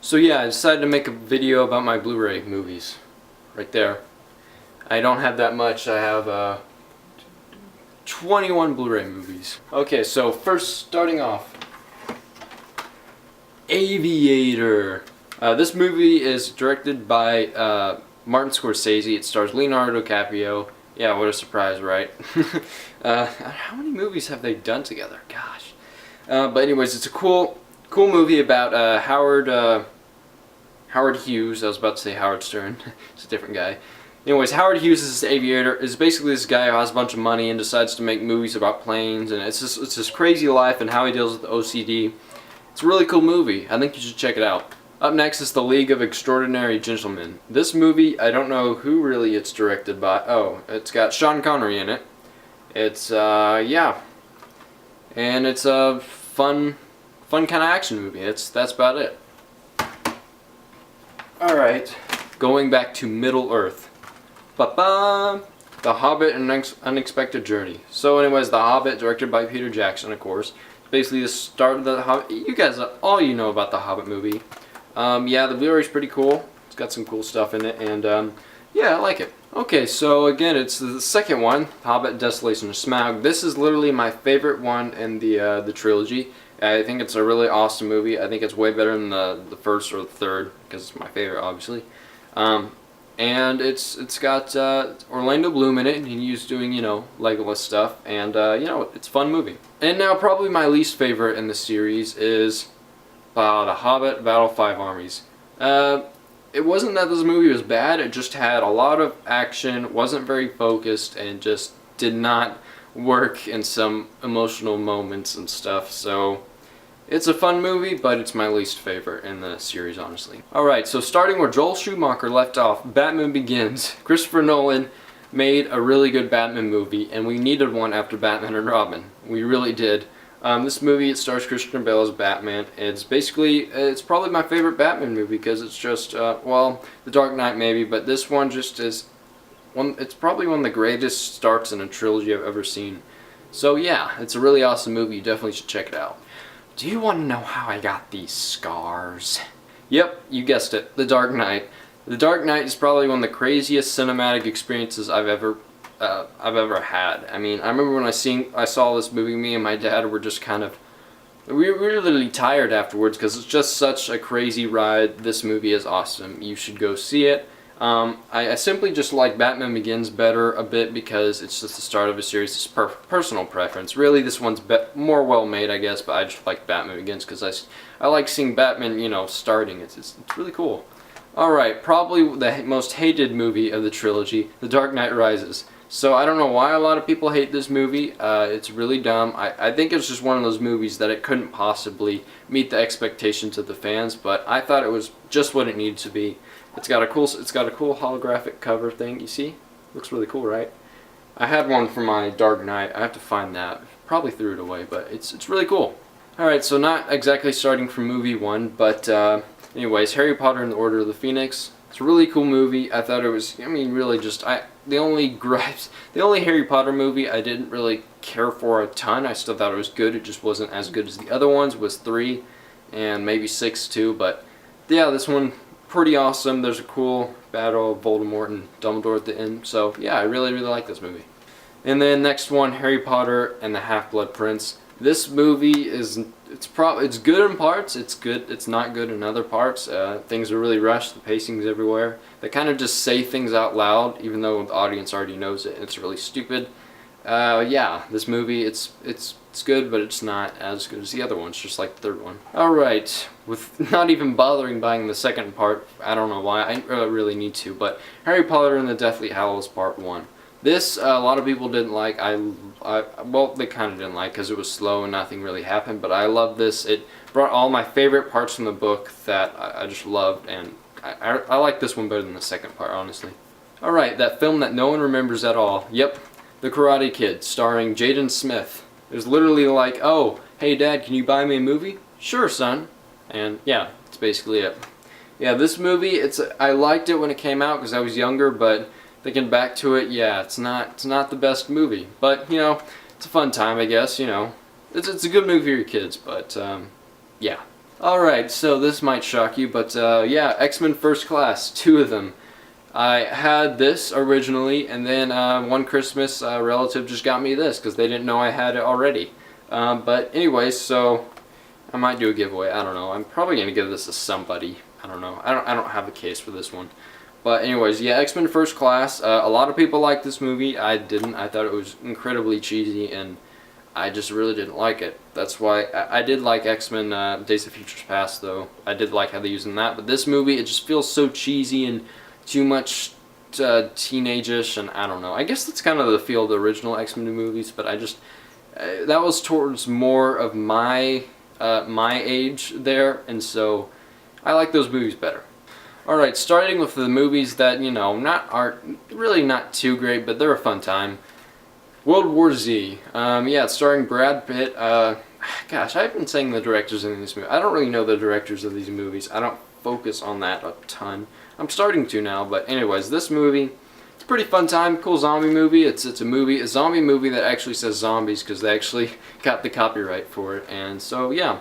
So yeah, I decided to make a video about my Blu-ray movies. Right there. I don't have that much. I have 21 Blu-ray movies. Okay, so first starting off. Aviator. This movie is directed by Martin Scorsese. It stars Leonardo DiCaprio. Yeah, what a surprise, right? How many movies have they done together? Gosh. But anyways, it's a cool movie about Howard Hughes. I was about to say Howard Stern. It's a different guy. Anyways, Howard Hughes is the aviator. Is basically this guy who has a bunch of money and decides to make movies about planes, and it's this crazy life and how he deals with OCD. It's a really cool movie. I think you should check it out. Up next is The League of Extraordinary Gentlemen. This movie, I don't know who really it's directed by. Oh, it's got Sean Connery in it. It's yeah, and it's a fun kind of action movie. That's about it. All right, going back to Middle Earth. Ba-ba! The Hobbit and Unexpected Journey. So anyways, The Hobbit, directed by Peter Jackson, of course. It's basically the start of The Hobbit. You guys, all you know about The Hobbit movie. Yeah, the Blu-ray's pretty cool. It's got some cool stuff in it, and yeah, I like it. Okay, so again, it's the second one, Hobbit, Desolation of Smaug. This is literally my favorite one in the trilogy. I think it's a really awesome movie. I think it's way better than the first or the third, because it's my favorite, obviously. And it's got Orlando Bloom in it, and he's doing, you know, Legolas stuff, and you know, it's a fun movie. And now probably my least favorite in the series is The Hobbit, Battle of Five Armies. It wasn't that this movie was bad, it just had a lot of action, wasn't very focused, and just did not work in some emotional moments and stuff, so it's a fun movie, but it's my least favorite in the series, honestly. Alright, so starting where Joel Schumacher left off, Batman Begins. Christopher Nolan made a really good Batman movie, and we needed one after Batman and Robin. We really did. This movie, it stars Christian Bale as Batman. It's probably my favorite Batman movie, because it's just, well, The Dark Knight maybe, but this one just is, it's probably one of the greatest starts in a trilogy I've ever seen. So yeah, it's a really awesome movie. You definitely should check it out. Do you want to know how I got these scars? Yep, you guessed it, The Dark Knight. The Dark Knight is probably one of the craziest cinematic experiences I've ever had. I mean, I remember when I saw this movie, me and my dad were just kind of, we were literally tired afterwards, because it's just such a crazy ride. This movie is awesome. You should go see it. I simply just like Batman Begins better a bit, because it's just the start of a series. It's personal preference. Really, this one's more well made, I guess, but I just like Batman Begins because I like seeing Batman, you know, starting. It's really cool. Alright, probably the most hated movie of the trilogy, The Dark Knight Rises. So I don't know why a lot of people hate this movie. It's really dumb. I think it's just one of those movies that it couldn't possibly meet the expectations of the fans, but I thought it was just what it needed to be. It's got a cool holographic cover thing. You see? Looks really cool, right? I had one for my Dark Knight. I have to find that. Probably threw it away, but it's really cool. All right, so not exactly starting from movie one, but anyways, Harry Potter and the Order of the Phoenix. It's a really cool movie. I thought it was, I mean, really just, the only Harry Potter movie I didn't really care for a ton. I still thought it was good. It just wasn't as good as the other ones. Was 3 and maybe 6 too. But yeah, this one pretty awesome. There's a cool battle of Voldemort and Dumbledore at the end. So yeah, I really like this movie. And then next one, Harry Potter and the Half-Blood Prince. This movie is, it's good in parts, it's not good in other parts. Things are really rushed, the pacing's everywhere. They kind of just say things out loud, even though the audience already knows it. It's really stupid. Yeah, this movie, it's good, but it's not as good as the other ones, just like the third one. Alright, with not even bothering buying the second part, I don't know why, I really need to, but Harry Potter and the Deathly Hallows Part 1. This, a lot of people didn't like. Well, they kind of didn't like because it was slow and nothing really happened, but I love this. It brought all my favorite parts from the book that I just loved, and I like this one better than the second part, honestly. Alright, that film that no one remembers at all. Yep, The Karate Kid, starring Jaden Smith. It was literally like, oh, hey Dad, can you buy me a movie? Sure, son. And yeah, that's basically it. Yeah, this movie, I liked it when it came out because I was younger, but thinking back to it, yeah, it's not the best movie, but you know, it's a fun time, I guess. You know, it's a good movie for your kids, but yeah. Alright, so this might shock you, but yeah, X-Men First Class, 2 of them. I had this originally, and then one Christmas a relative just got me this because they didn't know I had it already. But anyways, so I might do a giveaway. I don't know. I'm probably gonna give this to somebody. I don't know. I don't have a case for this one. But anyways, yeah, X-Men First Class. A lot of people like this movie. I didn't. I thought it was incredibly cheesy, and I just really didn't like it. That's why I did like X-Men Days of Futures Past, though. I did like how they used in that. But this movie, it just feels so cheesy and too much teenage-ish, and I don't know. I guess that's kind of the feel of the original X-Men movies, but I just... that was towards more of my age there, and so I like those movies better. Alright, starting with the movies that, you know, aren't really not too great, but they're a fun time. World War Z. Yeah, it's starring Brad Pitt. Gosh, I've been saying the directors in this movie. I don't really know the directors of these movies. I don't focus on that a ton. I'm starting to now, but anyways, this movie, it's a pretty fun time, cool zombie movie. It's a zombie movie that actually says zombies because they actually got the copyright for it, and so yeah,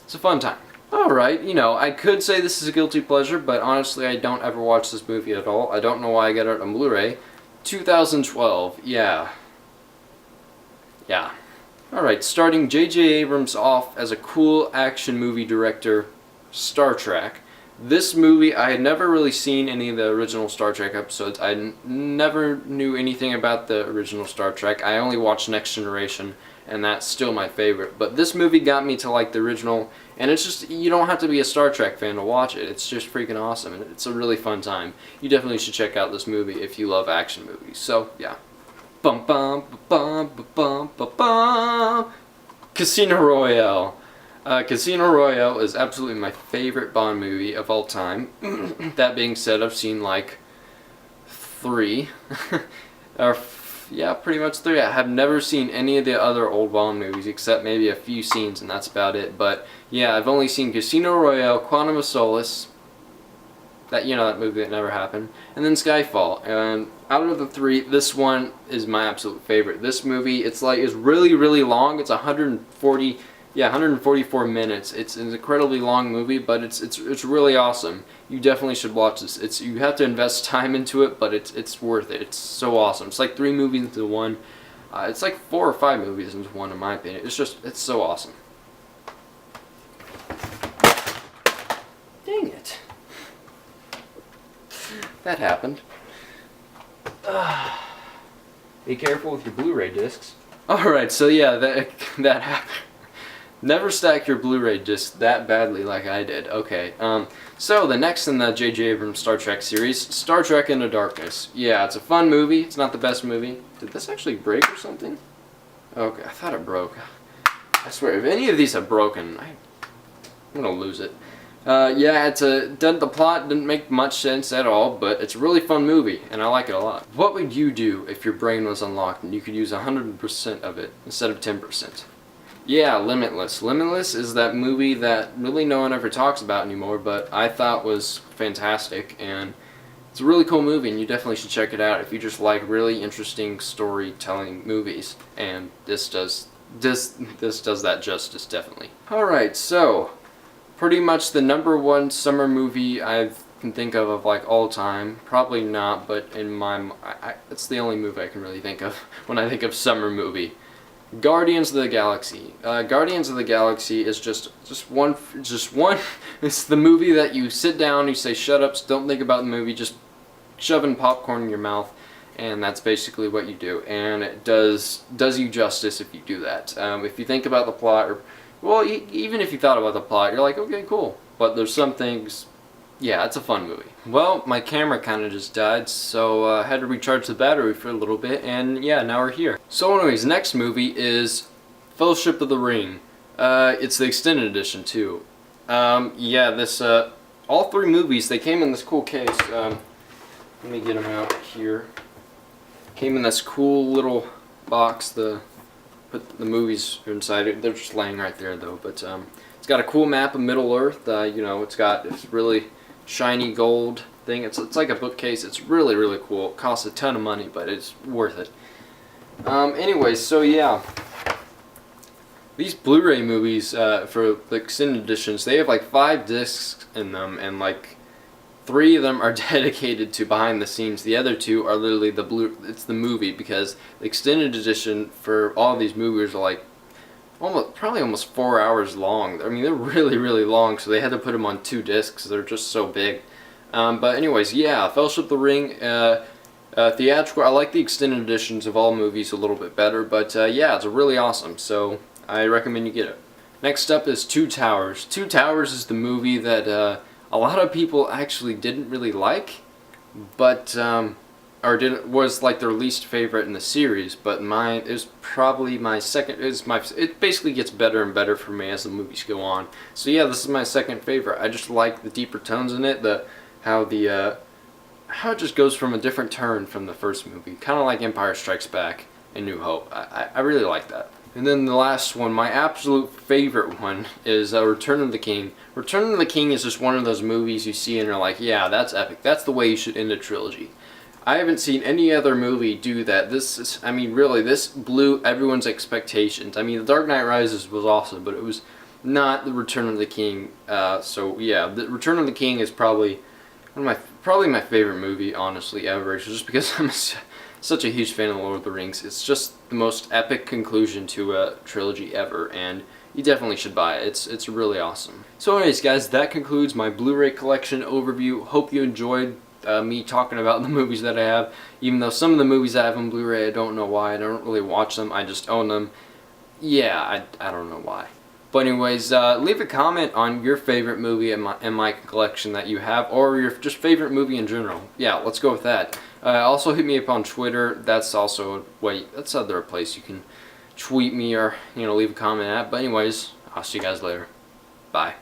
it's a fun time. Alright, you know, I could say this is a guilty pleasure, but honestly I don't ever watch this movie at all. I don't know why I got it on Blu-ray. 2012, yeah. Yeah. Alright, starting J.J. Abrams off as a cool action movie director, Star Trek. This movie, I had never really seen any of the original Star Trek episodes. I never knew anything about the original Star Trek. I only watched Next Generation, and that's still my favorite. But this movie got me to like the original, and it's just, you don't have to be a Star Trek fan to watch it. It's just freaking awesome, and it's a really fun time. You definitely should check out this movie if you love action movies. So, yeah. Bum bum bum bum bum bum bum. Casino Royale. Casino Royale is absolutely my favorite Bond movie of all time. That being said, I've seen like 3. Yeah, pretty much 3. I have never seen any of the other old Bond movies except maybe a few scenes, and that's about it. But yeah, I've only seen Casino Royale, Quantum of Solace, that, you know, that movie that never happened, and then Skyfall. And out of the 3, this one is my absolute favorite. This movie, it's really, really long. It's 144 minutes. It's an incredibly long movie, but it's really awesome. You definitely should watch this. You have to invest time into it, but it's worth it. It's so awesome. It's like 3 movies into one. It's like 4 or 5 movies into one, in my opinion. It's so awesome. Dang it. That happened. Be careful with your Blu-ray discs. Alright, so yeah, that happened. Never stack your Blu-ray disc that badly like I did. Okay, so the next in the J.J. Abrams Star Trek series, Star Trek Into Darkness. Yeah, it's a fun movie. It's not the best movie. Did this actually break or something? Okay, I thought it broke. I swear, if any of these have broken, I'm gonna lose it. Yeah, the plot didn't make much sense at all, but it's a really fun movie, and I like it a lot. What would you do if your brain was unlocked and you could use 100% of it instead of 10%? Yeah, Limitless. Limitless is that movie that really no one ever talks about anymore, but I thought was fantastic, and it's a really cool movie, and you definitely should check it out if you just like really interesting storytelling movies, and this does that justice, definitely. Alright, so pretty much the #1 summer movie I can think of like all time. Probably not, but in my it's the only movie I can really think of when I think of summer movie. Guardians of the Galaxy. Guardians of the Galaxy is just one. It's the movie that you sit down, you say shut up, don't think about the movie, just shoving popcorn in your mouth, and that's basically what you do. And it does you justice if you do that. If you think about the plot, or well, even if you thought about the plot, you're like, okay, cool. But there's some things, yeah, it's a fun movie. Well, my camera kind of just died, so I had to recharge the battery for a little bit, and yeah, now we're here. So anyways, next movie is Fellowship of the Ring. It's the extended edition, too. Yeah, all 3 movies, they came in this cool case. Let me get them out here. Came in this cool little box, put the movies inside it. They're just laying right there, though, but it's got a cool map of Middle Earth. You know, it's got this really shiny gold thing. It's like a bookcase. It's really, really cool. It costs a ton of money, but it's worth it. Anyways, so yeah. These Blu-ray movies for the extended editions, they have like 5 discs in them, and like 3 of them are dedicated to behind the scenes. The other 2 are literally it's the movie, because the extended edition for all of these movies are like probably almost 4 hours long. I mean, they're really, really long, so they had to put them on 2 discs. They're just so big. But anyways, yeah, Fellowship of the Ring, theatrical. I like the extended editions of all movies a little bit better, but yeah, it's really awesome, so I recommend you get it. Next up is Two Towers. Two Towers is the movie that a lot of people actually didn't really like, but was like their least favorite in the series. But mine is probably my second. It basically gets better and better for me as the movies go on. So yeah, this is my second favorite. I just like the deeper tones in it. How it just goes from a different turn from the first movie, kind of like Empire Strikes Back and New Hope. I really like that. And then the last one, my absolute favorite one, is Return of the King. Return of the King is just one of those movies you see and you're like, yeah, that's epic. That's the way you should end a trilogy. I haven't seen any other movie do that. I mean, really, this blew everyone's expectations. I mean, The Dark Knight Rises was awesome, but it was not The Return of the King. So yeah, The Return of the King is probably my favorite movie, honestly, ever. It's just because I'm such a huge fan of Lord of the Rings. It's just the most epic conclusion to a trilogy ever, and you definitely should buy it. It's really awesome. So anyways, guys, that concludes my Blu-ray collection overview. Hope you enjoyed me talking about the movies that I have. Even though some of the movies I have on Blu-ray, I don't know why. I don't really watch them. I just own them. Yeah, I don't know why. But anyways, leave a comment on your favorite movie in my collection that you have, or your just favorite movie in general. Yeah, let's go with that. Also hit me up on Twitter. That's also that's other place you can tweet me or leave a comment at. But anyways, I'll see you guys later. Bye.